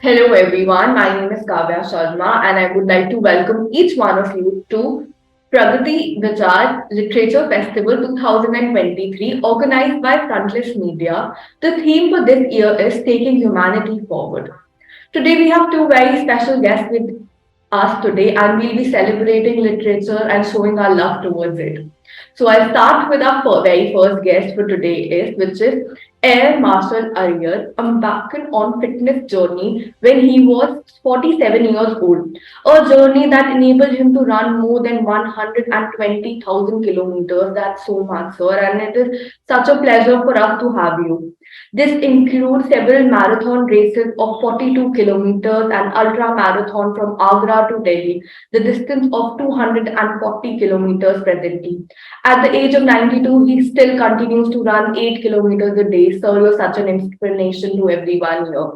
Hello everyone, my name is Kavya Sharma and I would like to welcome each one of you to Pragati Vichar Literature Festival 2023 organized by Frontlist Media. The theme for this year is Taking Humanity Forward. Today we have two very special guests with us today and we'll be celebrating literature and showing our love towards it. So I'll start with our very first guest for today which is Marshal Iyer, embarking on fitness journey when he was 47 years old. A journey that enabled him to run more than 120,000 kilometers. That's so much, sir, and it is such a pleasure for us to have you. This includes several marathon races of 42 kilometers and ultra marathon from Agra to Delhi, the distance of 240 kilometers presently. At the age of 92, he still continues to run 8 kilometers a day. So you're such an inspiration to everyone here.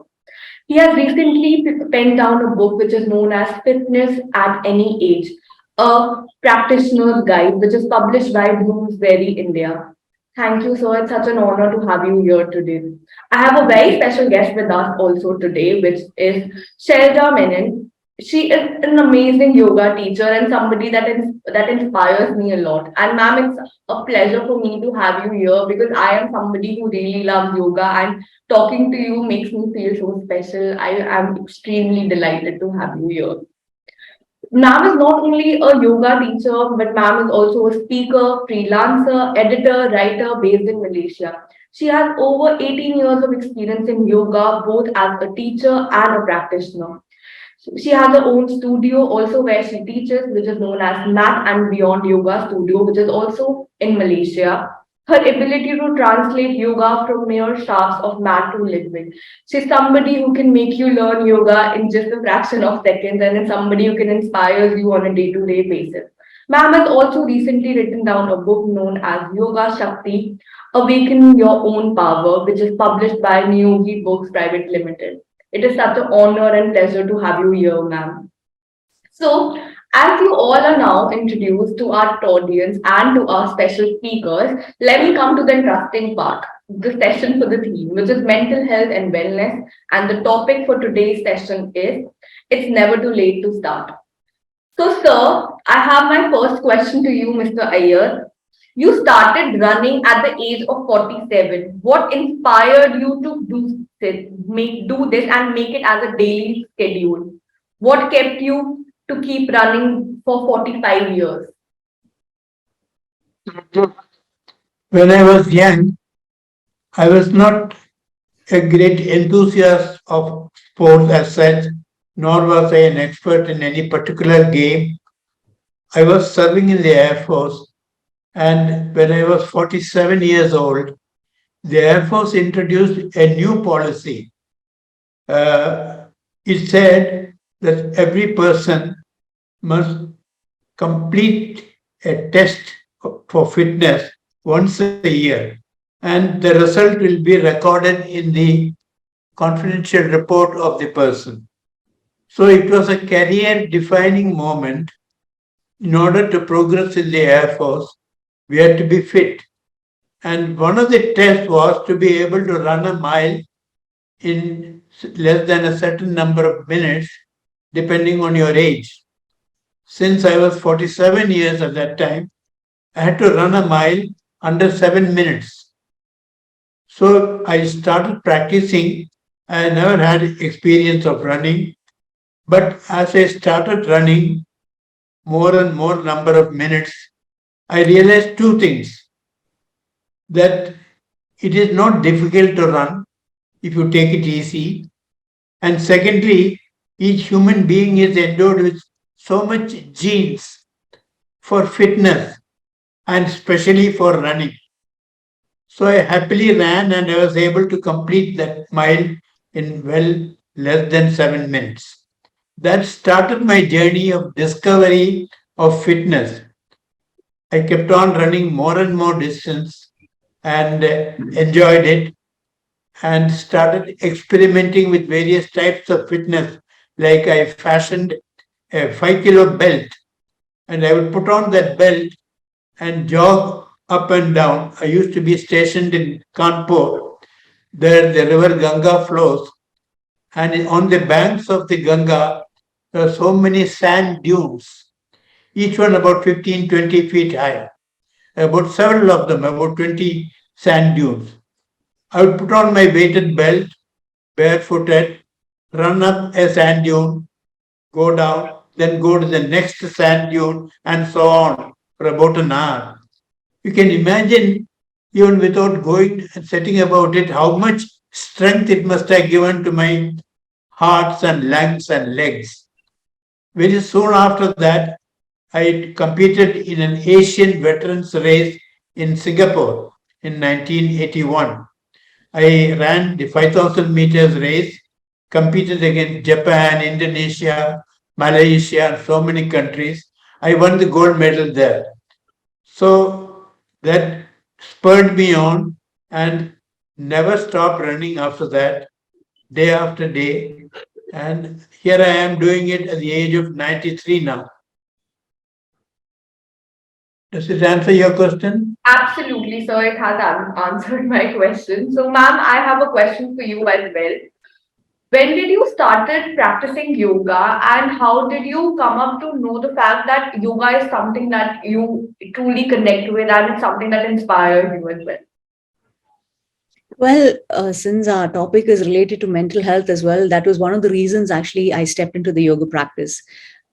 He has recently penned down a book which is known as Fitness at Any Age, a practitioner's guide, which is published by Bloomsbury, India. Thank you, sir. It's such an honor to have you here today. I have a very special guest with us also today, which is Shailaja Menon. She is an amazing yoga teacher and somebody that inspires me a lot. And ma'am, it's a pleasure for me to have you here because I am somebody who really loves yoga and talking to you makes me feel so special. I am extremely delighted to have you here. Ma'am is not only a yoga teacher, but ma'am is also a speaker, freelancer, editor, writer based in Malaysia. She has over 18 years of experience in yoga, both as a teacher and a practitioner. She has her own studio also where she teaches, which is known as Mat and Beyond Yoga Studio, which is also in Malaysia. Her ability to translate yoga from mere shafts of mat to liquid. She's somebody who can make you learn yoga in just a fraction of seconds and is somebody who can inspire you on a day-to-day basis. Ma'am has also recently written down a book known as Yoga Shakti, Awaken Your Own Power, which is published by Niyogi Books Private Limited. It is such an honor and pleasure to have you here, ma'am. So, as you all are now introduced to our audience and to our special speakers, let me come to the interesting part, the session for the theme, which is mental health and wellness. And the topic for today's session is It's Never Too Late to Start. So, sir, I have my first question to you, Mr. Iyer. You started running at the age of 47. What inspired you to do this and make it as a daily schedule? What kept you to keep running for 45 years? When I was young, I was not a great enthusiast of sports as such, nor was I an expert in any particular game. I was serving in the Air Force, and when I was 47 years old, the Air Force introduced a new policy. Uh, it said that every person must complete a test for fitness once a year, and the result will be recorded in the confidential report of the person. So it was a career defining moment. In order to progress in the Air Force, we had to be fit. And one of the tests was to be able to run a mile in less than a certain number of minutes, depending on your age. Since I was 47 years at that time, I had to run a mile under 7 minutes. So I started practicing. I never had experience of running, but as I started running more and more number of minutes, I realized two things: that it is not difficult to run if you take it easy, and secondly, each human being is endowed with so much genes for fitness and especially for running. So I happily ran and I was able to complete that mile in well less than 7 minutes. That started my journey of discovery of fitness. I kept on running more and more distance and enjoyed it and started experimenting with various types of fitness. Like I fashioned a 5 kilo belt and I would put on that belt and jog up and down. I used to be stationed in Kanpur. There the river Ganga flows. And on the banks of the Ganga, there are so many sand dunes, each one about 15, 20 feet high. About several of them, about 20 sand dunes. I would put on my weighted belt, barefooted, run up a sand dune, go down, then go to the next sand dune, and so on for about an hour. You can imagine, even without going and setting about it, how much strength it must have given to my hearts and lungs and legs. Very soon after that, I competed in an Asian veterans race in Singapore in 1981. I ran the 5,000 meters race, competed against Japan, Indonesia, Malaysia, and so many countries. I won the gold medal there. So that spurred me on and never stopped running after that, day after day. And here I am doing it at the age of 93 now. Does it answer your question? Absolutely, sir. It has answered my question. So, ma'am, I have a question for you as well. When did you started practicing yoga, and how did you come up to know the fact that yoga is something that you truly connect with and it's something that inspires you as well? Well, since our topic is related to mental health as well, that was one of the reasons actually I stepped into the yoga practice.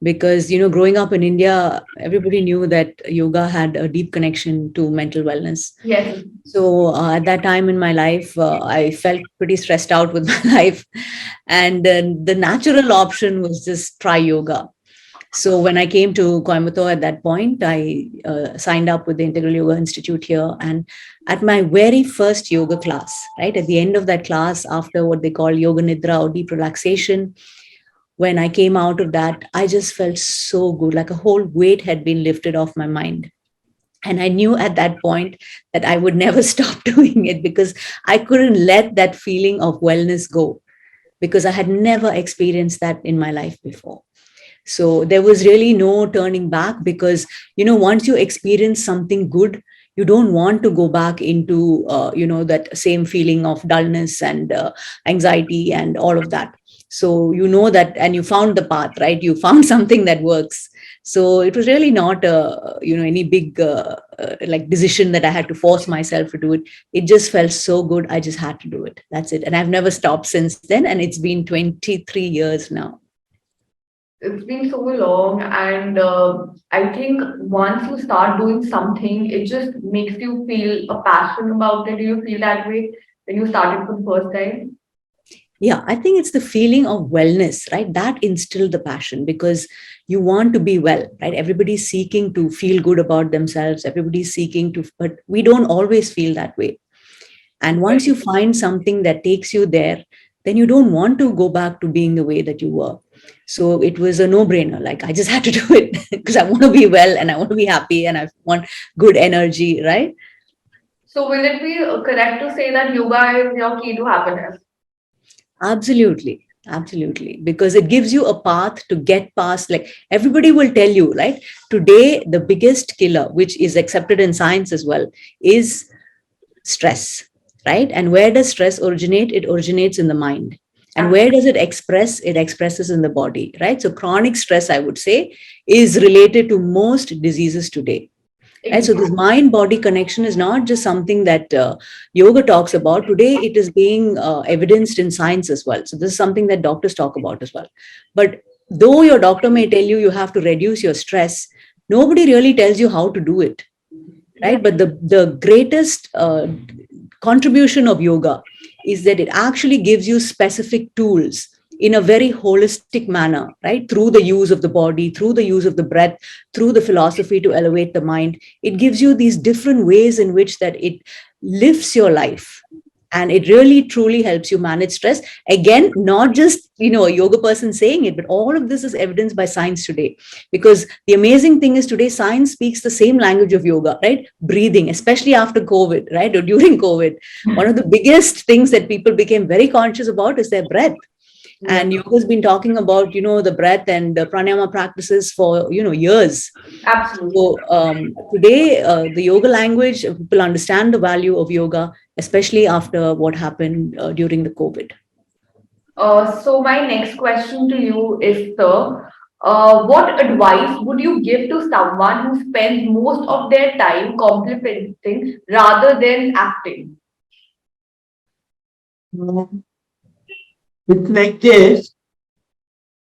Because, growing up in India, everybody knew that yoga had a deep connection to mental wellness. Yes. So at that time in my life, I felt pretty stressed out with my life. And the natural option was just try yoga. So when I came to Coimbatore at that point, I signed up with the Integral Yoga Institute here. And at my very first yoga class, right, at the end of that class, after what they call yoga nidra or deep relaxation, when I came out of that, I just felt so good, like a whole weight had been lifted off my mind. And I knew at that point that I would never stop doing it because I couldn't let that feeling of wellness go because I had never experienced that in my life before. So there was really no turning back because, once you experience something good, you don't want to go back into, that same feeling of dullness and anxiety and all of that. So, that, and you found the path, right? You found something that works. So it was really not, any big like decision that I had to force myself to do it. It just felt so good. I just had to do it. That's it. And I've never stopped since then. And it's been 23 years now. It's been so long, and I think once you start doing something, it just makes you feel a passion about it. Do you feel that way when you started for the first time? Yeah, I think it's the feeling of wellness, right? That instilled the passion because you want to be well, right? Everybody's seeking to feel good about themselves. Everybody's seeking to, but we don't always feel that way. And once you find something that takes you there, then you don't want to go back to being the way that you were. So it was a no brainer. Like I just had to do it because I want to be well and I want to be happy and I want good energy, right? So, will it be correct to say that yoga is your key to happiness? Absolutely. Absolutely. Because it gives you a path to get past, like everybody will tell you, right? Today, the biggest killer, which is accepted in science as well, is stress, right? And where does stress originate? It originates in the mind. And where does it express? It expresses in the body, right? So chronic stress, I would say, is related to most diseases today. Right? So this mind body connection is not just something that yoga talks about. Today, it is being evidenced in science as well. So this is something that doctors talk about as well. But though your doctor may tell you have to reduce your stress, nobody really tells you how to do it, right? But the greatest contribution of yoga is that it actually gives you specific tools in a very holistic manner, right? Through the use of the body, through the use of the breath, through the philosophy to elevate the mind. It gives you these different ways in which that it lifts your life, and it really truly helps you manage stress. Again, not just a yoga person saying it, but all of this is evidenced by science today. Because the amazing thing is today science speaks the same language of yoga, right? Breathing, especially after COVID, right? Or during COVID, one of the biggest things that people became very conscious about is their breath. And yoga has been talking about the breath and the pranayama practices for years. Absolutely. So today, the yoga language, people understand the value of yoga, especially after what happened during the COVID. So my next question to you is, sir, what advice would you give to someone who spends most of their time complimenting rather than acting? Mm, It's like this,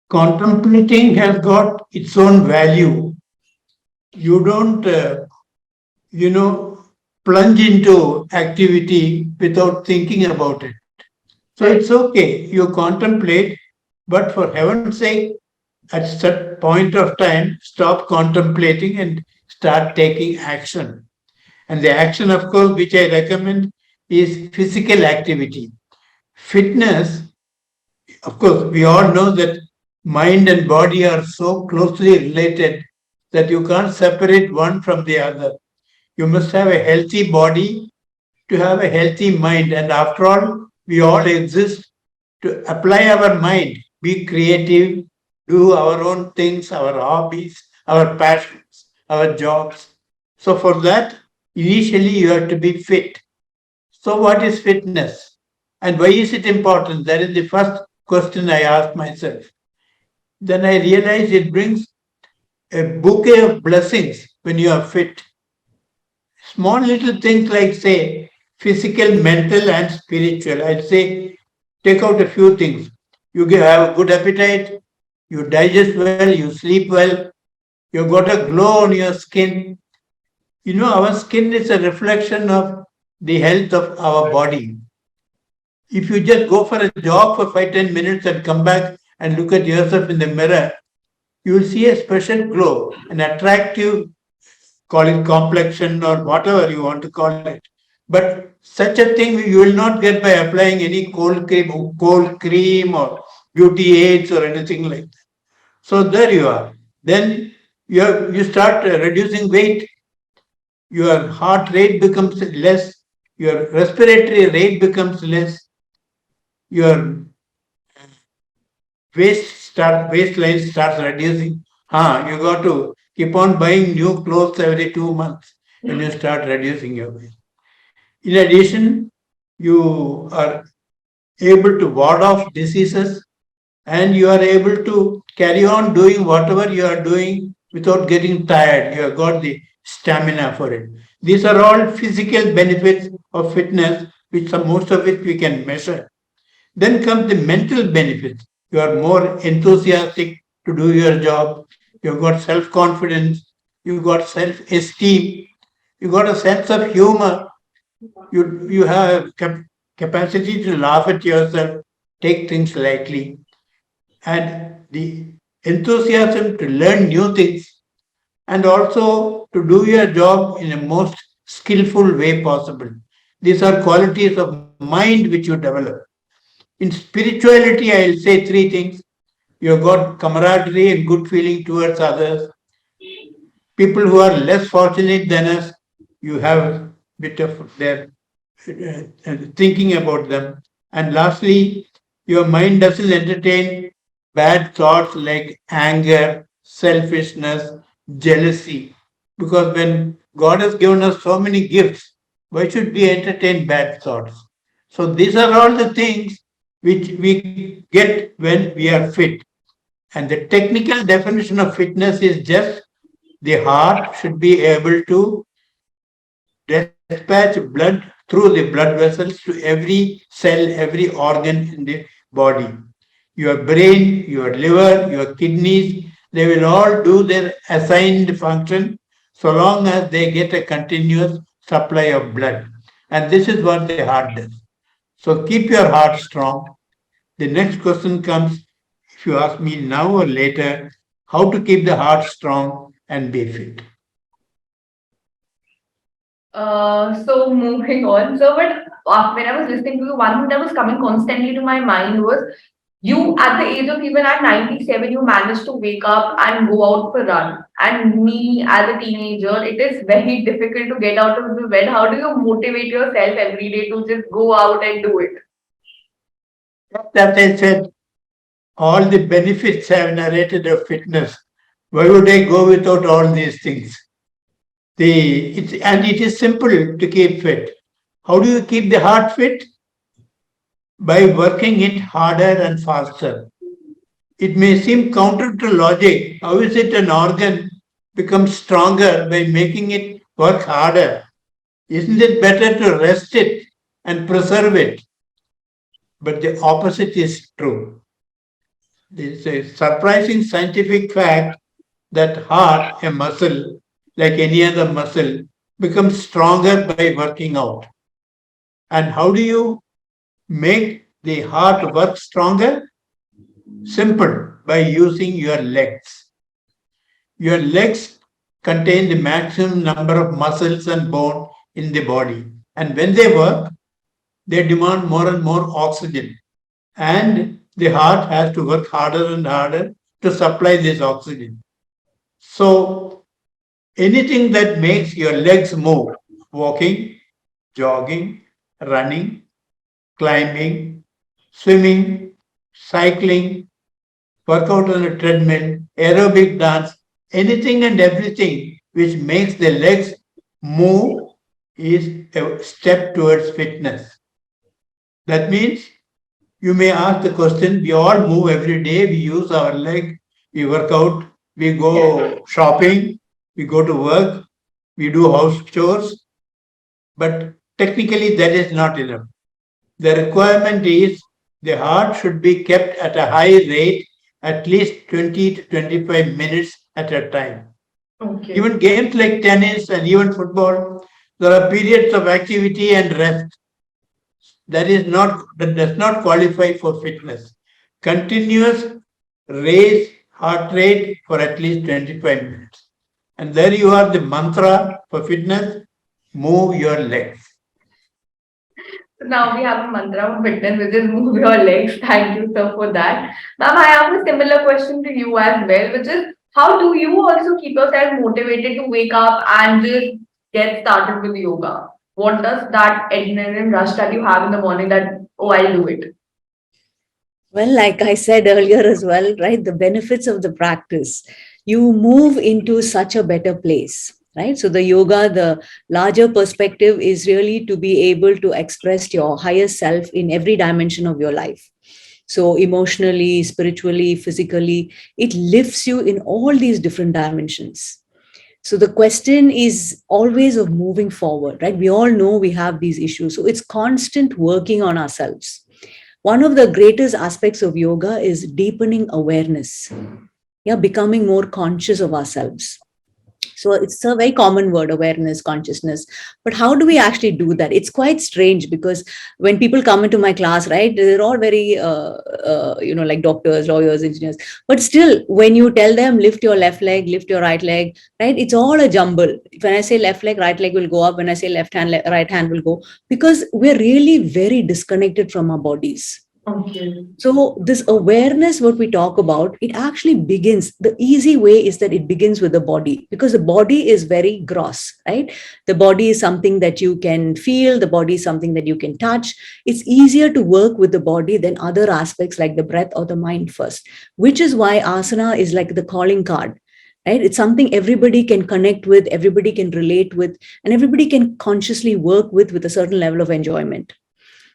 contemplating has got its own value. You don't, you know, plunge into activity without thinking about it. So it's Right. okay, you contemplate, but for heaven's sake, at some point of time, stop contemplating and start taking action. And the action, of course, which I recommend is physical activity. Fitness, of course, we all know that mind and body are so closely related that you can't separate one from the other. You must have a healthy body to have a healthy mind. And after all, we all exist to apply our mind, be creative, do our own things, our hobbies, our passions, our jobs. So, for that, initially you have to be fit. So, what is fitness? And why is it important? That is the first question I asked myself. Then I realized it brings a bouquet of blessings when you are fit. Small little things like, say, physical, mental, and spiritual. I'd say take out a few things. Have a good appetite, you digest well, you sleep well, you've got a glow on your skin. You know, our skin is a reflection of the health of our body. If you just go for a jog for 5-10 minutes and come back and look at yourself in the mirror, you will see a special glow, an attractive, call it complexion or whatever you want to call it. But such a thing you will not get by applying any cold cream or beauty aids or anything like that. So there you are. Then you start reducing weight. Your heart rate becomes less. Your respiratory rate becomes less. Your waistline starts reducing. You got to keep on buying new clothes every 2 months when you start reducing your weight. In addition, you are able to ward off diseases and you are able to carry on doing whatever you are doing without getting tired. You have got the stamina for it. These are all physical benefits of fitness, which most of it we can measure. Then comes the mental benefits. You are more enthusiastic to do your job. You've got self confidence. You've got self esteem. You've got a sense of humor. You have capacity to laugh at yourself, take things lightly, and the enthusiasm to learn new things and also to do your job in a most skillful way possible. These are qualities of mind which you develop. In spirituality, I'll say three things. You've got camaraderie and good feeling towards others. People who are less fortunate than us, you have a bit of their thinking about them. And lastly, your mind doesn't entertain bad thoughts like anger, selfishness, jealousy. Because when God has given us so many gifts, why should we entertain bad thoughts? So these are all the things which we get when we are fit. And the technical definition of fitness is just the heart should be able to dispatch blood through the blood vessels to every cell, every organ in the body. Your brain, your liver, your kidneys, they will all do their assigned function so long as they get a continuous supply of blood. And this is what the heart does. So keep your heart strong. The next question comes, if you ask me now or later, how to keep the heart strong and be fit. So moving on. So, but when I was listening to you, one thing that was coming constantly to my mind was you at the age of even at 97, you managed to wake up and go out for a run. And me as a teenager, it is very difficult to get out of the bed. How do you motivate yourself every day to just go out and do it? That I said, all the benefits I have narrated of fitness. Why would I go without all these things? And it is simple to keep fit. How do you keep the heart fit? by working it harder and faster. It may seem counter to logic. How is it an organ becomes stronger by making it work harder? Isn't it better to rest it and preserve it? But the opposite is true. It's a surprising scientific fact that heart, a muscle, like any other muscle, becomes stronger by working out. And how do you make the heart work stronger? Simple, by using your legs. Your legs contain the maximum number of muscles and bone in the body. And when they work, they demand more and more oxygen. And the heart has to work harder and harder to supply this oxygen. So, anything that makes your legs move, walking, jogging, running, climbing, swimming, cycling, workout on a treadmill, aerobic dance, anything and everything which makes the legs move is a step towards fitness. That means you may ask the question, we all move every day, we use our leg, we work out, we go shopping, we go to work, we do house chores, but technically that is not enough. The requirement is the heart should be kept at a high rate at least 20 to 25 minutes at a time. Okay. Even games like tennis and even football, there are periods of activity and rest. That does not qualify for fitness. Continuous raise heart rate for at least 25 minutes. And there you are the mantra for fitness, move your legs. So now we have a mantra of fitness, which is move your legs. Thank you, sir, for that. Ma'am, I have a similar question to you as well, which is how do you also keep yourself motivated to wake up and just get started with yoga? What does that adrenaline rush that you have in the morning that, oh, I'll do it? Well, like I said earlier as well, right? The benefits of the practice. You move into such a better place, right? So, the yoga, the larger perspective is really to be able to express your higher self in every dimension of your life. So, emotionally, spiritually, physically, it lifts you in all these different dimensions. So, the question is always of moving forward, right? We all know we have these issues. So, it's constant working on ourselves. One of the greatest aspects of yoga is deepening awareness. Yeah, becoming more conscious of ourselves. So it's a very common word, awareness, consciousness. But how do we actually do that? It's quite strange because when people come into my class, right, they're all very, like doctors, lawyers, engineers. But still, when you tell them lift your left leg, lift your right leg, right, it's all a jumble. When I say left leg, right leg will go up. When I say left hand, right hand will go, because we're really very disconnected from our bodies. Okay. So, this awareness, what we talk about, it actually begins. The easy way is that it begins with the body because the body is very gross, right? The body is something that you can feel, the body is something that you can touch. It's easier to work with the body than other aspects like the breath or the mind first, which is why asana is like the calling card. Right? It's something everybody can connect with, everybody can relate with, and everybody can consciously work with a certain level of enjoyment.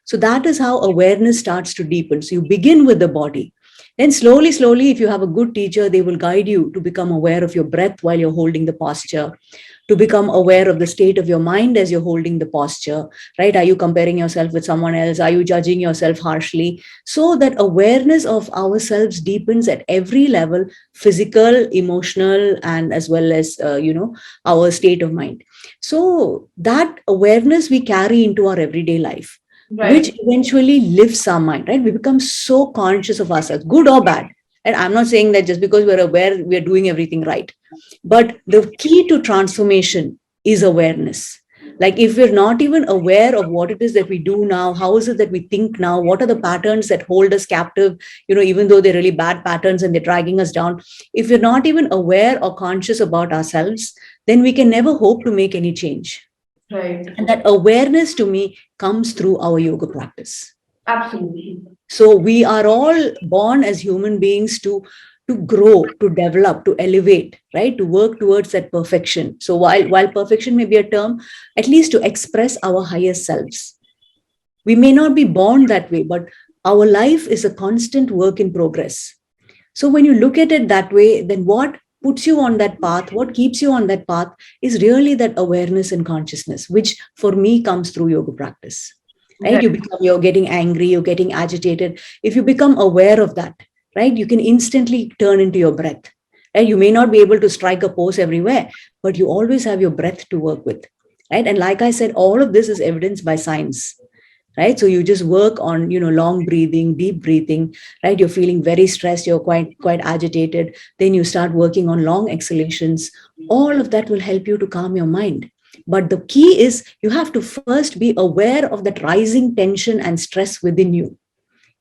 So that is how awareness starts to deepen. So you begin with the body. Then slowly, slowly, if you have a good teacher, they will guide you to become aware of your breath while you're holding the posture, to become aware of the state of your mind as you're holding the posture, right? Are you comparing yourself with someone else? Are you judging yourself harshly? So that awareness of ourselves deepens at every level, physical, emotional, and as well as, our state of mind. So that awareness we carry into our everyday life, which Right. eventually lifts our mind, right? We become so conscious of ourselves, good or bad. And I'm not saying that just because we're aware, we're doing everything right. But the key to transformation is awareness. Like if we're not even aware of what it is that we do now, how is it that we think now, what are the patterns that hold us captive, even though they're really bad patterns and they're dragging us down. If we're not even aware or conscious about ourselves, then we can never hope to make any change. Right. And that awareness to me comes through our yoga practice. Absolutely. So we are all born as human beings to grow, to develop, to elevate, right? To work towards that perfection. So while perfection may be a term, at least to express our highest selves. We may not be born that way, but our life is a constant work in progress. So when you look at it that way, then what puts you on that path, what keeps you on that path is really that awareness and consciousness, which for me comes through yoga practice. Right? Right. You're getting angry, you're getting agitated. If you become aware of that, right, you can instantly turn into your breath. Right? You may not be able to strike a pose everywhere, but you always have your breath to work with. Right? And like I said, all of this is evidenced by science, right? So you just work on, long breathing, deep breathing, right? You're feeling very stressed, you're quite agitated, then you start working on long exhalations. All of that will help you to calm your mind. But the key is you have to first be aware of that rising tension and stress within you.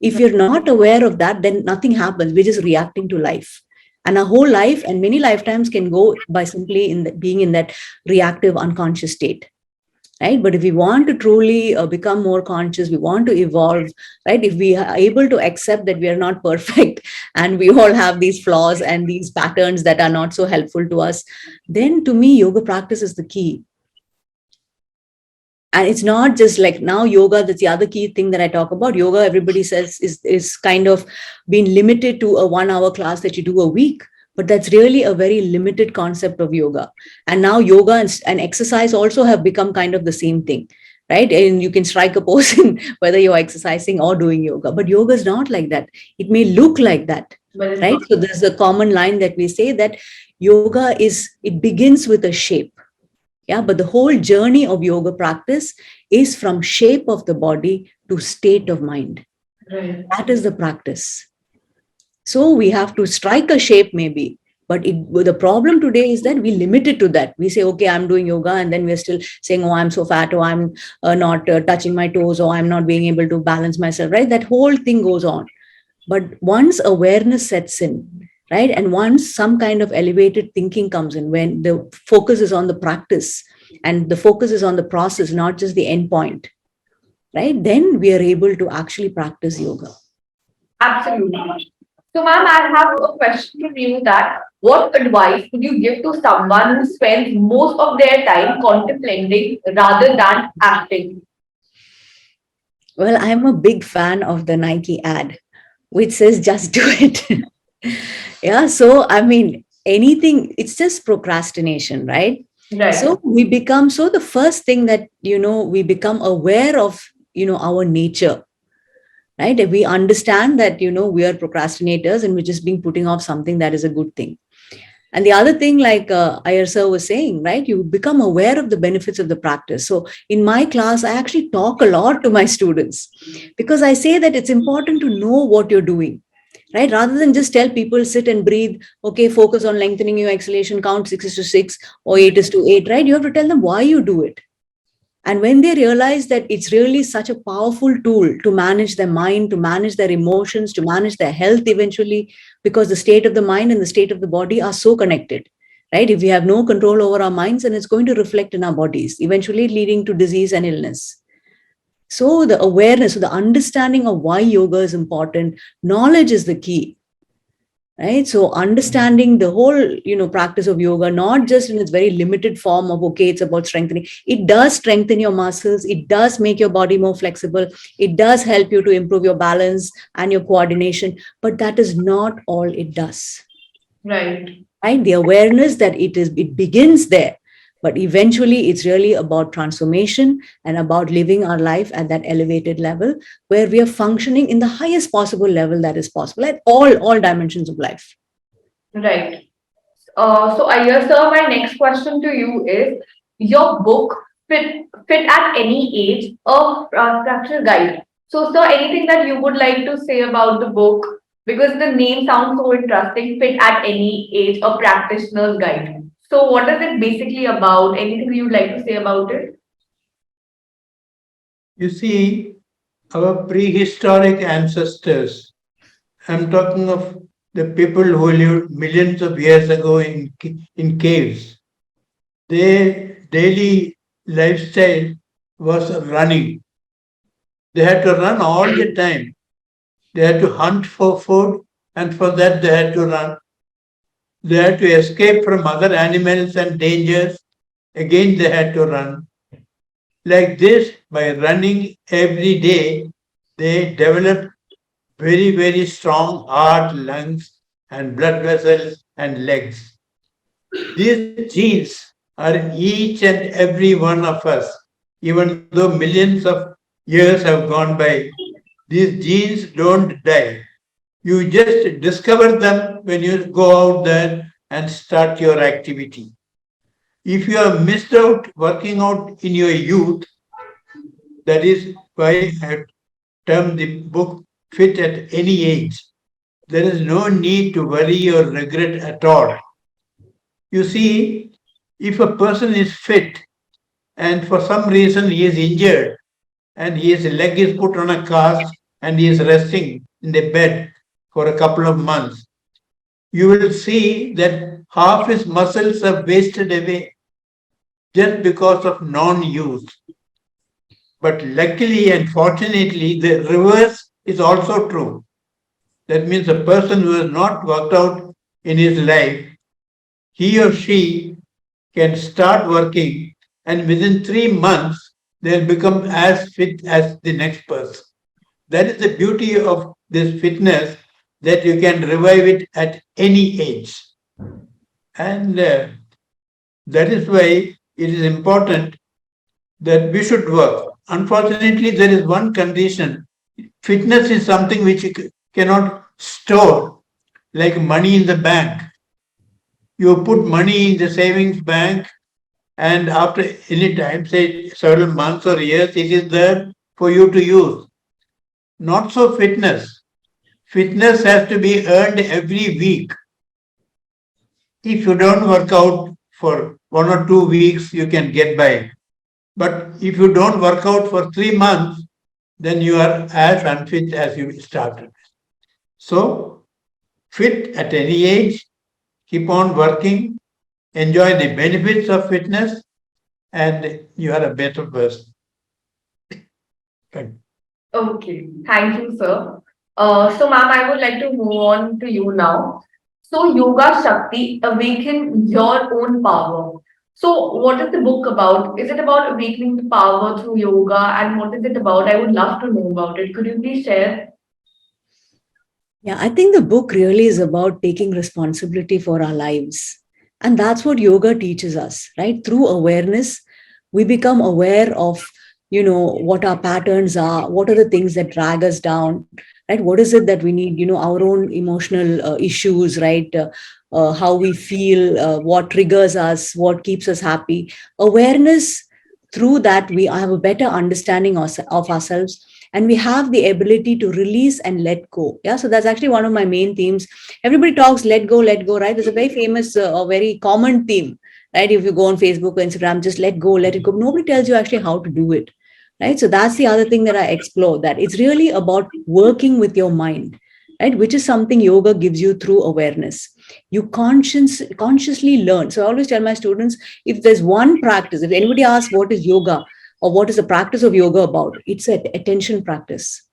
If you're not aware of that, then nothing happens. We're just reacting to life. And our whole life and many lifetimes can go by simply being in that reactive unconscious state, right? But if we want to truly become more conscious, we want to evolve, right? If we are able to accept that we are not perfect and we all have these flaws and these patterns that are not so helpful to us, then to me yoga practice is the key. And it's not just like now yoga, that's the other key thing that I talk about. Yoga, everybody says, is kind of being limited to a 1 hour class that you do a week, but that's really a very limited concept of yoga. And now yoga and exercise also have become kind of the same thing, right? And you can strike a pose in whether you're exercising or doing yoga, but yoga is not like that. It may look like that, But it's right? not. So there's a common line that we say that it begins with a shape. Yeah, but the whole journey of yoga practice is from shape of the body to state of mind. Right. That is the practice. So we have to strike a shape maybe, but the problem today is that we limit it to that. We say, okay, I'm doing yoga, and then we're still saying, oh, I'm so fat, or I'm not touching my toes, or I'm not being able to balance myself, right? That whole thing goes on. But once awareness sets in, right, and once some kind of elevated thinking comes in, when the focus is on the practice and the focus is on the process, not just the end point, right, then we are able to actually practice yoga. Absolutely. So, ma'am, I have a question for you that what advice would you give to someone who spends most of their time contemplating rather than acting? Well, I'm a big fan of the Nike ad, which says just do it. Yeah. So, I mean, anything, it's just procrastination, right? Right. So the first thing that, we become aware of, our nature, right? If we understand that, we are procrastinators and we're just being putting off something that is a good thing. And the other thing, like Iyer sir was saying, right, you become aware of the benefits of the practice. So in my class, I actually talk a lot to my students because I say that it's important to know what you're doing, right? Rather than just tell people sit and breathe, okay, focus on lengthening your exhalation, count 6 is to 6 or 8 is to 8, right? You have to tell them why you do it. And when they realize that it's really such a powerful tool to manage their mind, to manage their emotions, to manage their health eventually, because the state of the mind and the state of the body are so connected, right? If we have no control over our minds, then it's going to reflect in our bodies, eventually leading to disease and illness. So the awareness, so the understanding of why yoga is important, knowledge is the key, right? So understanding the whole, practice of yoga, not just in its very limited form of, okay, it's about strengthening. It does strengthen your muscles. It does make your body more flexible. It does help you to improve your balance and your coordination, but that is not all it does, Right. right? The awareness that it begins there, but eventually it's really about transformation and about living our life at that elevated level where we are functioning in the highest possible level that is possible at all dimensions of life. Right. So, Iyer sir, my next question to you is your book fit at any age a structure guide. So, sir, anything that you would like to say about the book because the name sounds so interesting. Fit at any age, a practitioner's guide. So, what is it basically about? Anything you'd like to say about it? You see, our prehistoric ancestors, I'm talking of the people who lived millions of years ago in caves, their daily lifestyle was running. They had to run all the time. They had to hunt for food, and for that, they had to run. They had to escape from other animals and dangers. Again, they had to run. Like this, by running every day, they develop very, very strong heart, lungs, and blood vessels and legs. These genes are each and every one of us, even though millions of years have gone by. These genes don't die. You just discover them when you go out there and start your activity. If you have missed out working out in your youth, that is why I have termed the book Fit at Any Age. There is no need to worry or regret at all. You see, if a person is fit and for some reason he is injured and his leg is put on a cast and he is resting in the bed for a couple of months, you will see that half his muscles are wasted away just because of non use. But luckily and fortunately, the reverse is also true. That means a person who has not worked out in his life, he or she can start working and within 3 months, they'll become as fit as the next person. That is the beauty of this fitness, that you can revive it at any age. And that is why it is important that we should work. Unfortunately, there is one condition. Fitness is something which you cannot store, like money in the bank. You put money in the savings bank, and after any time, say several months or years, it is there for you to use. Not so fitness. Fitness has to be earned every week. If you don't work out for 1 or 2 weeks, you can get by. But if you don't work out for 3 months, then you are as unfit as you started. So, fit at any age, keep on working, enjoy the benefits of fitness, and you are a better person. Thank Okay, thank you, sir. So, ma'am, I would like to move on to you now. So, Yoga Shakti, awaken your own power. So, what is the book about? Is it about awakening the power through yoga? And what is it about? I would love to know about it. Could you please share? Yeah, I think the book really is about taking responsibility for our lives. And that's what yoga teaches us, right? Through awareness, we become aware of, what our patterns are, what are the things that drag us down, right? What is it that we need, our own emotional issues, right? How we feel, what triggers us, what keeps us happy. Awareness, through that, we have a better understanding of ourselves, and we have the ability to release and let go. Yeah, so that's actually one of my main themes. Everybody talks let go, right? There's a very famous or very common theme, right? If you go on Facebook or Instagram, just let go, let it go. Nobody tells you actually how to do it, right? So that's the other thing that I explore, that it's really about working with your mind, right? Which is something yoga gives you through awareness. You consciously learn. So I always tell my students, if there's one practice, if anybody asks what is yoga or what is the practice of yoga about, it's an attention practice,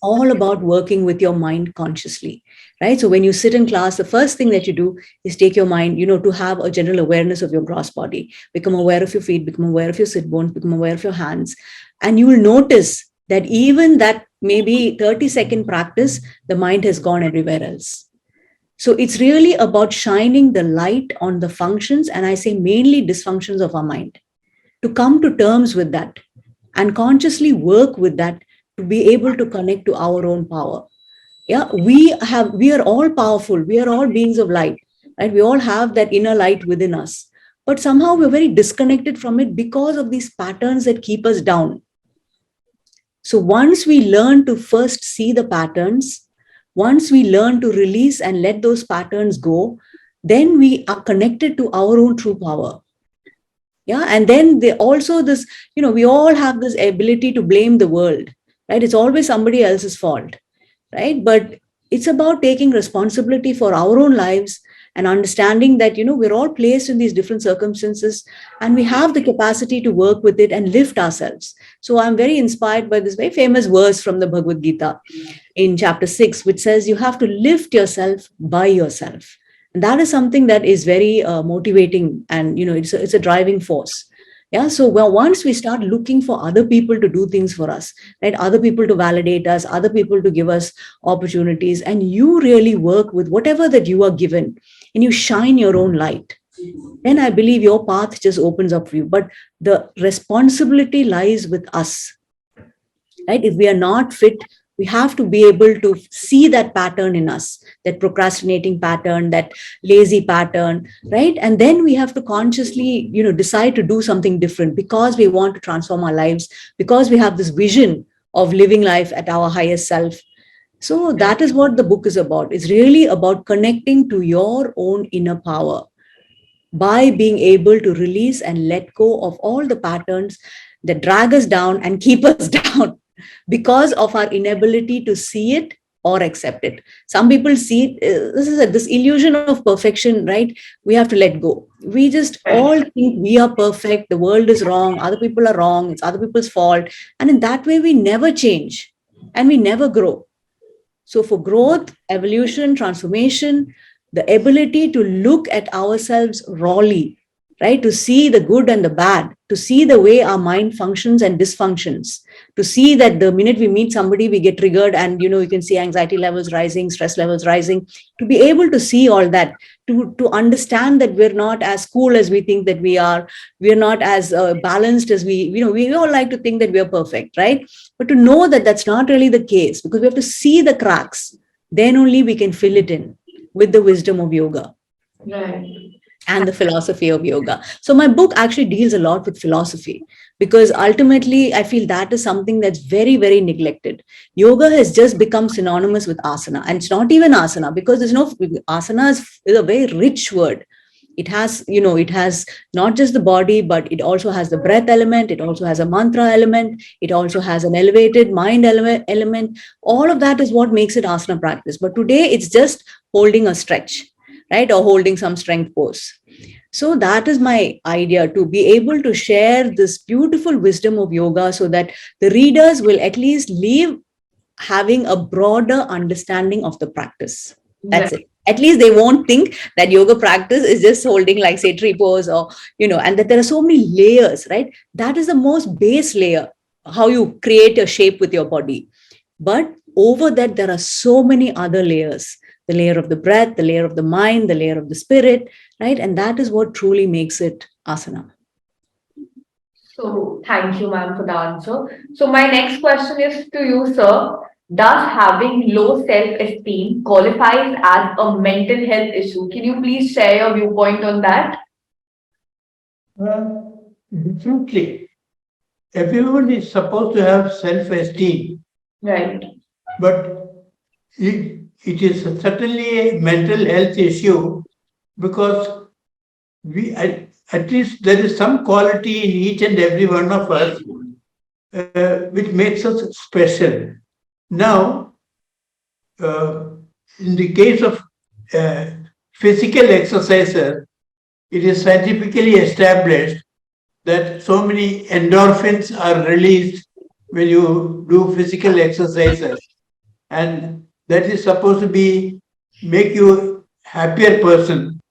all about working with your mind consciously, right? So when you sit in class, the first thing that you do is take your mind, to have a general awareness of your gross body, become aware of your feet, become aware of your sit bones, become aware of your hands. And you will notice that even that maybe 30-second practice, the mind has gone everywhere else. So it's really about shining the light on the functions, and I say mainly dysfunctions of our mind, to come to terms with that and consciously work with that, to be able to connect to our own power. Yeah, we are all powerful, we are all beings of light, right? We all have that inner light within us, but somehow we're very disconnected from it because of these patterns that keep us down. So once we learn to first see the patterns, once we learn to release and let those patterns go, then we are connected to our own true power. Yeah, and then they also this, we all have this ability to blame the world, right? It's always somebody else's fault, right? But it's about taking responsibility for our own lives and understanding that, we're all placed in these different circumstances, and we have the capacity to work with it and lift ourselves. So I'm very inspired by this very famous verse from the Bhagavad Gita in chapter 6, which says you have to lift yourself by yourself. And that is something that is very motivating, and it's a driving force. Yeah. So well, once we start looking for other people to do things for us, right? Other people to validate us, other people to give us opportunities, and you really work with whatever that you are given and you shine your own light, then I believe your path just opens up for you. But the responsibility lies with us, right? If we are not fit, we have to be able to see that pattern in us, that procrastinating pattern, that lazy pattern, right? And then we have to consciously, decide to do something different because we want to transform our lives, because we have this vision of living life at our highest self. So that is what the book is about. It's really about connecting to your own inner power by being able to release and let go of all the patterns that drag us down and keep us down because of our inability to see it or accept it. Some people see it, this illusion of perfection, right? We have to let go. We just Right. all think we are perfect, the world is wrong, other people are wrong, it's other people's fault. And in that way, we never change and we never grow. So, for growth, evolution, transformation, the ability to look at ourselves rawly, right? To see the good and the bad, to see the way our mind functions and dysfunctions, to see that the minute we meet somebody, we get triggered and, you can see anxiety levels rising, stress levels rising. To be able to see all that, to understand that we're not as cool as we think that we are, we're not as balanced as we all like to think that we're perfect, right? But to know that that's not really the case, because we have to see the cracks, then only we can fill it in with the wisdom of yoga Right. and the philosophy of yoga. So my book actually deals a lot with philosophy, because ultimately I feel that is something that's very, very neglected. Yoga has just become synonymous with asana, and it's not even asana, because there's no asana is a very rich word. It has not just the body, but it also has the breath element, it also has a mantra element, it also has an elevated mind element. All of that is what makes it asana practice. But today it's just holding a stretch, right? Or holding some strength pose. So that is my idea, to be able to share this beautiful wisdom of yoga so that the readers will at least leave having a broader understanding of the practice. That's Right. it. At least they won't think that yoga practice is just holding, like, say, tree pose, or, and that there are so many layers, right? That is the most base layer, how you create a shape with your body. But over that, there are so many other layers: the layer of the breath, the layer of the mind, the layer of the spirit, right? And that is what truly makes it asana. So thank you, ma'am, for the answer. So my next question is to you, sir. Does having low self-esteem qualifies as a mental health issue? Can you please share your viewpoint on that? Definitely. Everyone is supposed to have self-esteem, Right. but it is certainly a mental health issue because at least there is some quality in each and every one of us which makes us special. Now, uh, in the case of uh, physical exercises, it is scientifically established that so many endorphins are released when you do physical exercises, and that is supposed to be make you happier person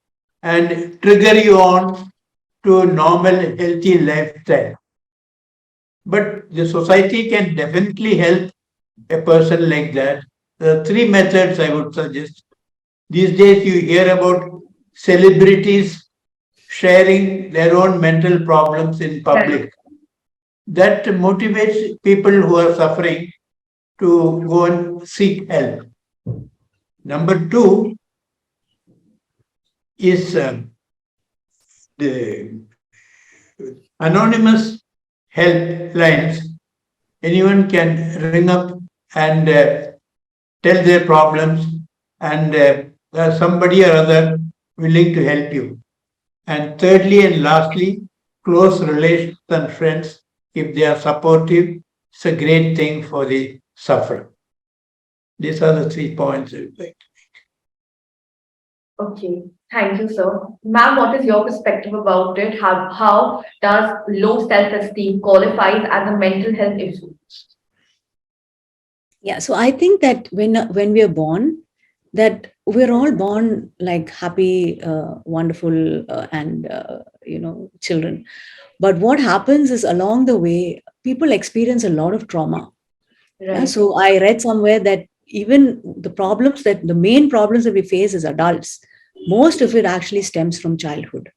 and trigger you on to a normal healthy lifestyle. But the society can definitely help a person like that. There are three methods I would suggest. These days you hear about celebrities sharing their own mental problems in Right. public. That motivates people who are suffering to go and seek help. Number two is the anonymous helplines. Anyone can ring up and tell their problems, and there's somebody or other willing to help you. And thirdly and lastly, close relations and friends, if they are supportive, it's a great thing for the sufferer. These are the 3 points I would like. Okay. Thank you, sir. Ma'am, what is your perspective about it? How does low self-esteem qualifies as a mental health issue? Yeah, so I think that when we are born, that we're all born like happy, wonderful, and children. But what happens is along the way, people experience a lot of trauma. Yeah, Right. so I read somewhere that even the main problems that we face as adults, most of it actually stems from childhood,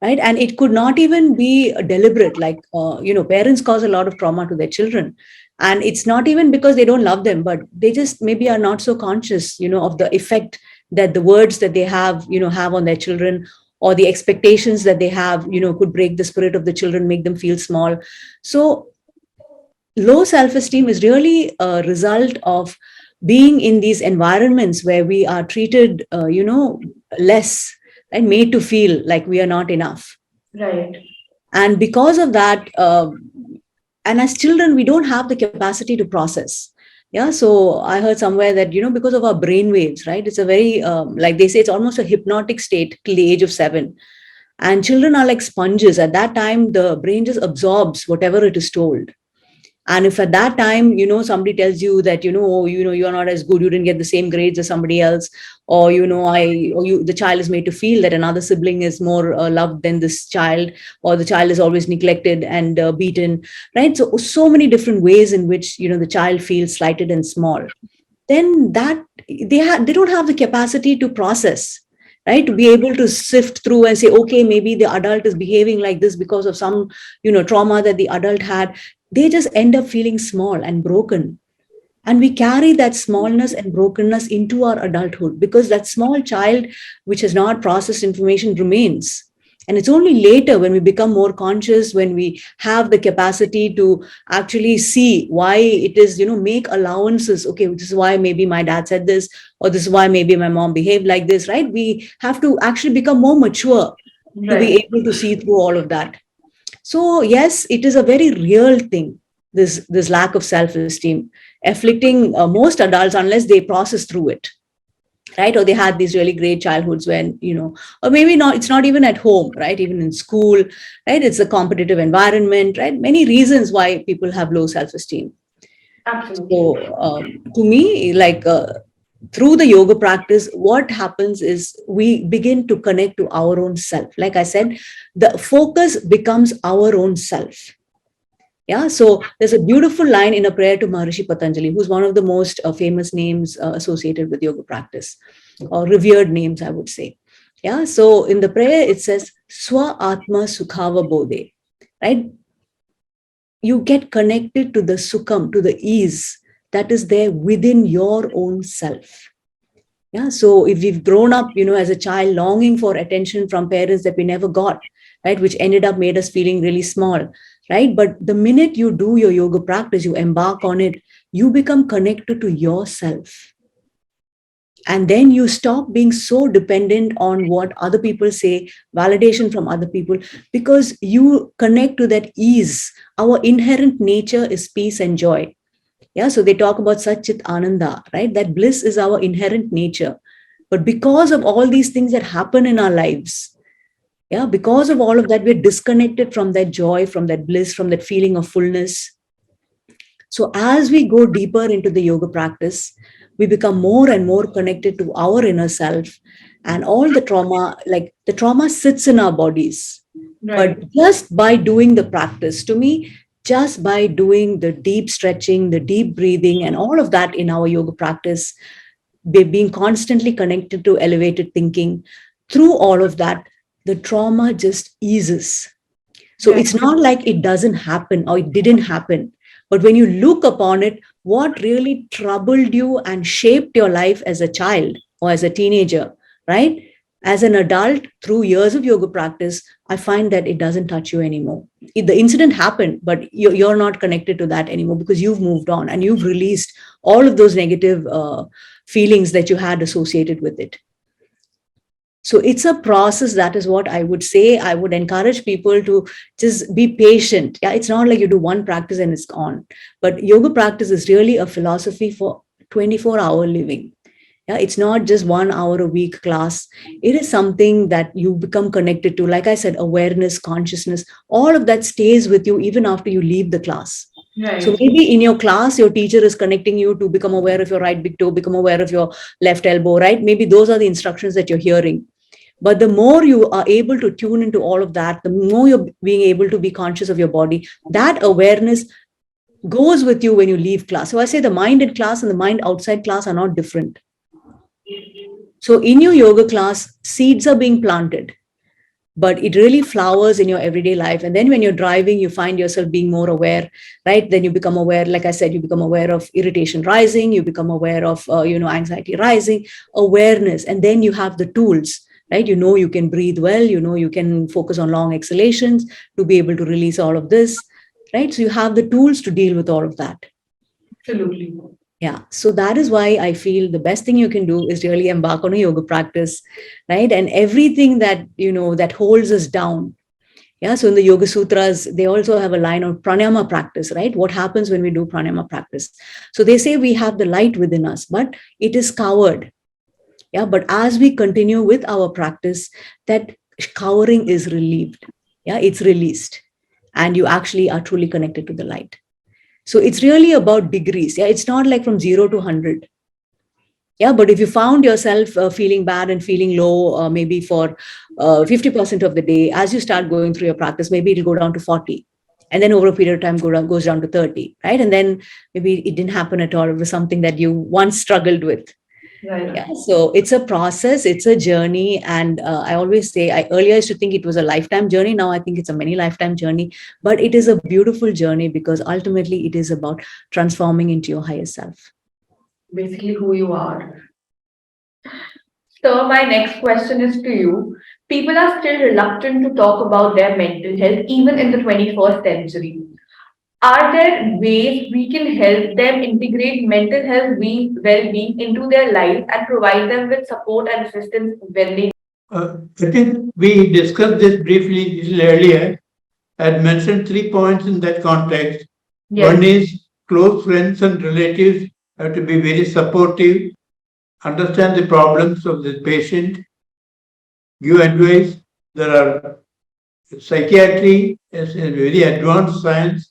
right? And it could not even be deliberate. Like, parents cause a lot of trauma to their children. And it's not even because they don't love them, but they just maybe are not so conscious, of the effect that the words that they have on their children, or the expectations that they have, could break the spirit of the children, make them feel small. So low self-esteem is really a result of being in these environments where we are treated less, and made to feel like we are not enough. Right. And because of that, and as children we don't have the capacity to process. Yeah, so I heard somewhere that, because of our brain waves, right, it's a very like they say, it's almost a hypnotic state till the age of 7. And children are like sponges. At that time the brain just absorbs whatever it is told. And if at that time, somebody tells you that, oh, you're not as good, you didn't get the same grades as somebody else, or, the child is made to feel that another sibling is more loved than this child, or the child is always neglected and beaten, right? So many different ways in which, the child feels slighted and small. Then that they don't have the capacity to process, right, to be able to sift through and say, okay, maybe the adult is behaving like this because of some, trauma that the adult had. They just end up feeling small and broken. And we carry that smallness and brokenness into our adulthood, because that small child which has not processed information remains. And it's only later, when we become more conscious, when we have the capacity to actually see why it is, make allowances. Okay, this is why maybe my dad said this, or this is why maybe my mom behaved like this, right? We have to actually become more mature to be Right. able to see through all of that. So yes, it is a very real thing. This lack of self-esteem afflicting most adults, unless they process through it, right? Or they had these really great childhoods when, or maybe not. It's not even at home, right? Even in school, right? It's a competitive environment, right? Many reasons why people have low self-esteem. Absolutely. So to me, like, through the yoga practice, what happens is we begin to connect to our own self. Like I said, the focus becomes our own self. Yeah, so there's a beautiful line in a prayer to Maharishi Patanjali, who's one of the most famous names associated with yoga practice, or revered names, I would say. Yeah, so in the prayer it says Swa Atma Sukhava Bodhe, right? You get connected to the sukham, to the ease that is there within your own self. Yeah, so if we've grown up, as a child, longing for attention from parents that we never got, right, which ended up made us feeling really small, right? But the minute you do your yoga practice, you embark on it, you become connected to yourself. And then you stop being so dependent on what other people say, validation from other people, because you connect to that ease. Our inherent nature is peace and joy. Yeah, so they talk about Satchit Ananda, right? That bliss is our inherent nature. But because of all these things that happen in our lives, yeah, because of all of that, we're disconnected from that joy, from that bliss, from that feeling of fullness. So as we go deeper into the yoga practice, we become more and more connected to our inner self, and all the trauma, like the trauma sits in our bodies. Right. But just by doing the practice, to me, just by doing the deep stretching, the deep breathing, and all of that in our yoga practice, being constantly connected to elevated thinking, through all of that, the trauma just eases. So Right. it's not like it doesn't happen or it didn't happen. But when you look upon it, what really troubled you and shaped your life as a child or as a teenager, right? As an adult, through years of yoga practice, I find that it doesn't touch you anymore. The incident happened, but you're not connected to that anymore, because you've moved on and you've released all of those negative feelings that you had associated with it. So it's a process. That is what I would say. I would encourage people to just be patient. Yeah, it's not like you do one practice and it's gone. But yoga practice is really a philosophy for 24-hour living. Yeah, it's not just 1 hour a week class. It is something that you become connected to. Like I said, awareness, consciousness, all of that stays with you even after you leave the class. So Right. maybe in your class, your teacher is connecting you to become aware of your right big toe, become aware of your left elbow, right? Maybe those are the instructions that you're hearing. But the more you are able to tune into all of that, the more you're being able to be conscious of your body. That awareness goes with you when you leave class. So I say the mind in class and the mind outside class are not different. So in your yoga class, seeds are being planted, but it really flowers in your everyday life. And then when you're driving, you find yourself being more aware, right? Then you become aware, like I said, you become aware of irritation rising, you become aware of anxiety rising, awareness. And then you have the tools, right? You can breathe well, you can focus on long exhalations to be able to release all of this, right? So you have the tools to deal with all of that. Absolutely. Yeah. So that is why I feel the best thing you can do is really embark on a yoga practice, right? And everything that holds us down. Yeah. So in the Yoga Sutras, they also have a line of pranayama practice, right? What happens when we do pranayama practice? So they say we have the light within us, but it is covered. Yeah. But as we continue with our practice, that covering is relieved. Yeah. It's released. And you actually are truly connected to the light. So it's really about degrees. Yeah, it's not like from 0 to 100. Yeah, but if you found yourself feeling bad and feeling low, maybe for 50% of the day, as you start going through your practice, maybe it'll go down to 40. And then over a period of time, goes down to 30, right? And then maybe it didn't happen at all. It was something that you once struggled with. Right. Yeah, so it's a process, it's a journey. And I always say, I earlier used to think it was a lifetime journey. Now I think it's a many lifetime journey, but it is a beautiful journey because ultimately it is about transforming into your higher self. Basically, who you are. So, my next question is to you. People are still reluctant to talk about their mental health, even in the 21st century. Are there ways we can help them integrate mental health well-being into their life and provide them with support and assistance when they? I think we discussed this briefly a little earlier. I had mentioned 3 points in that context. Yes. One is close friends and relatives have to be very supportive, understand the problems of the patient, give advice. There are psychiatry is a very advanced science.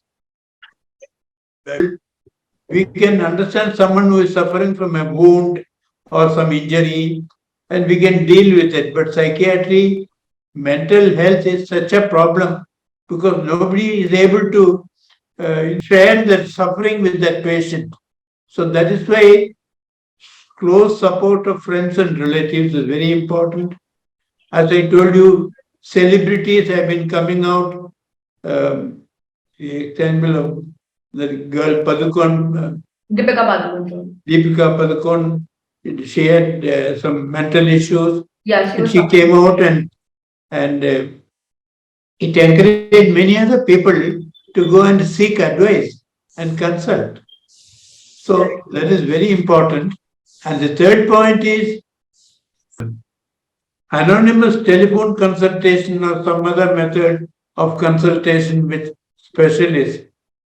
We can understand someone who is suffering from a wound or some injury and we can deal with it. But psychiatry, mental health is such a problem because nobody is able to share that suffering with that patient. So that is why close support of friends and relatives is very important. As I told you, celebrities have been coming out. The example of the girl Padukone, Deepika Padukone. Deepika Padukone, she had some mental issues, Yeah, she and was she suffering. came out and it encouraged many other people to go and seek advice and consult. So that is very important. And the third point is anonymous telephone consultation or some other method of consultation with specialists.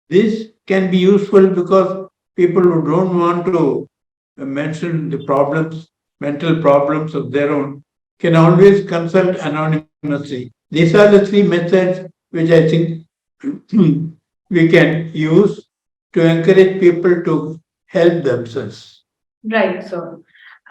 This can be useful because people who don't want to mention the problems, mental problems of their own, can always consult anonymously. These are the 3 methods which I think we can use to encourage people to help themselves. Right, sir.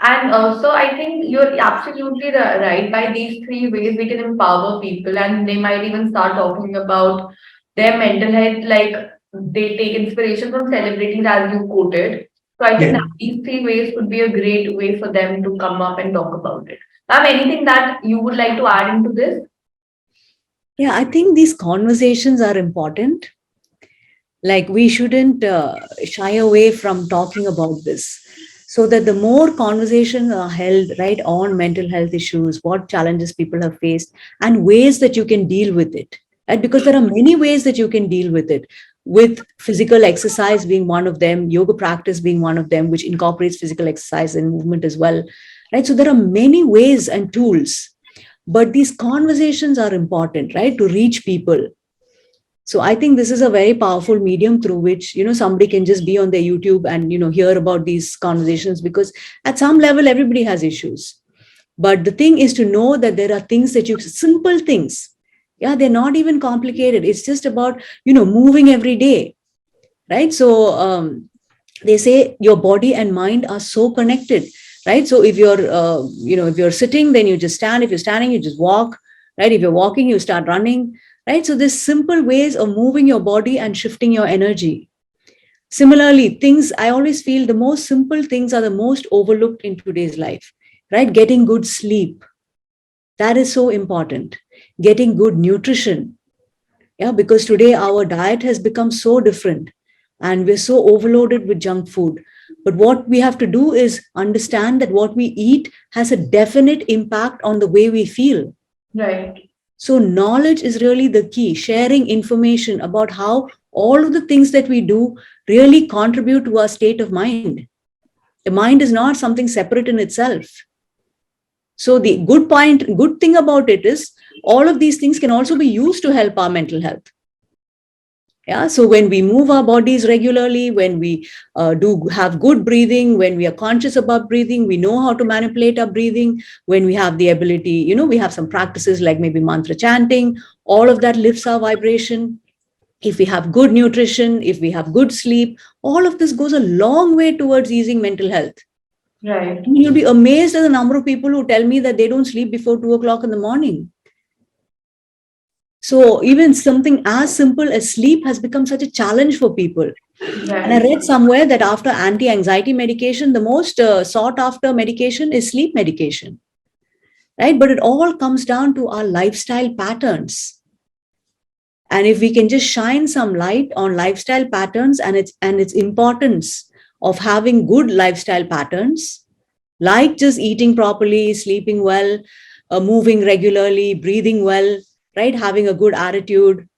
And so I think you're absolutely right. By these three ways, we can empower people, and they might even start talking about their mental health. Like they take inspiration from celebrities, as you quoted. So I think Yeah. that these three ways could be a great way for them to come up and talk about it. Ma'am, anything that you would like to add into this? Yeah, I think these conversations are important. Like we shouldn't shy away from talking about this, so that the more conversations are held right on mental health issues, what challenges people have faced, and ways that you can deal with it, right? Because there are many ways that you can deal with it, with physical exercise being one of them, yoga practice being one of them, which incorporates physical exercise and movement as well, right? So there are many ways and tools, but these conversations are important, right, to reach people. So I think this is a very powerful medium through which, somebody can just be on their YouTube and, hear about these conversations, because at some level, everybody has issues. But the thing is to know that there are things that simple things. Yeah, they're not even complicated. It's just about, moving every day, right? So they say your body and mind are so connected right? So if you're, if you're sitting, then you just stand. If you're standing, you just walk, right? If you're walking, you start running, right? So there's simple ways of moving your body and shifting your energy. Similarly, things, I always feel the most simple things are the most overlooked in today's life, right? Getting good sleep, that is so important. Getting good nutrition, yeah, because today our diet has become so different and we're so overloaded with junk food. But what we have to do is understand that what we eat has a definite impact on the way we feel. Right. So, knowledge is really the key, sharing information about how all of the things that we do really contribute to our state of mind. The mind is not something separate in itself. So, good thing about it is all of these things can also be used to help our mental health. Yeah, so when we move our bodies regularly, when we do have good breathing, when we are conscious about breathing, we know how to manipulate our breathing, when we have the ability, we have some practices like maybe mantra chanting, all of that lifts our vibration. If we have good nutrition, if we have good sleep, all of this goes a long way towards easing mental health. Right. You'll be amazed at the number of people who tell me that they don't sleep before 2 o'clock in the morning. So even something as simple as sleep has become such a challenge for people. And I Right. read somewhere that after anti-anxiety medication, the most sought after medication is sleep medication, right? But it all comes down to our lifestyle patterns. And if we can just shine some light on lifestyle patterns and its importance of having good lifestyle patterns, like just eating properly, sleeping well, moving regularly, breathing well, right? Having a good attitude.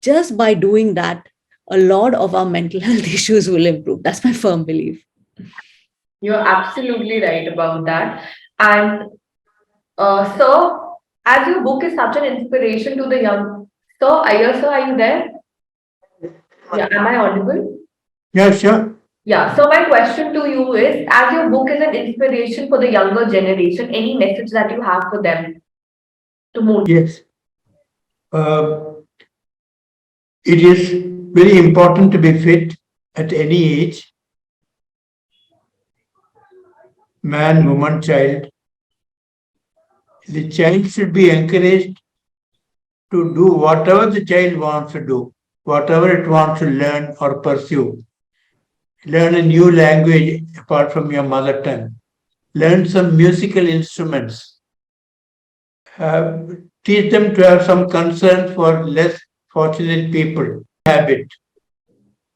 Just by doing that, a lot of our mental health issues will improve. That's my firm belief. You're absolutely right about that. And sir, as your book is such an inspiration to the young, sir, Iyer, sir, are you there? Yeah, am I audible? Yeah, sure. Yeah, so my question to you is, as your book is an inspiration for the younger generation, any message that you have for them to motivate? Yes. It is very important to be fit at any age, man, woman, child. The child should be encouraged to do whatever the child wants to do, whatever it wants to learn or pursue. Learn a new language apart from your mother tongue. Learn some musical instruments. Teach them to have some concern for less fortunate people. Habit.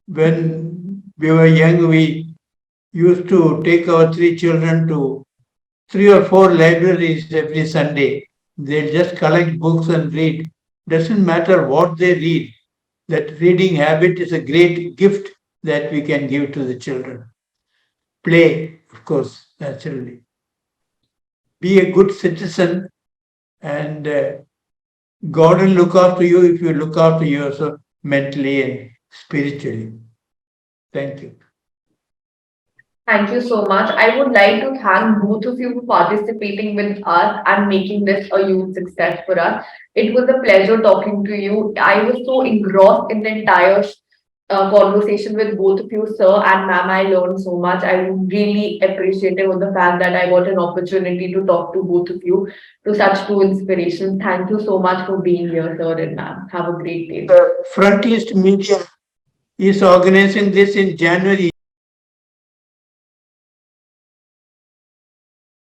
When we were young, we used to take our three children to three or four libraries every Sunday. They just collect books and read. Doesn't matter what they read. That reading habit is a great gift that we can give to the children. Play, of course, naturally. Be a good citizen, and God will look after you if you look after yourself mentally and spiritually. Thank you. Thank you so much. I would like to thank both of you for participating with us and making this a huge success for us. It was a pleasure talking to you. I was so engrossed in the entire conversation with both of you, sir and ma'am. I learned so much. I'm really appreciative of the fact that I got an opportunity to talk to both of you, to such two inspirations. Thank you so much for being here, sir and ma'am. Have a great day. The Front East Media is organizing this in January.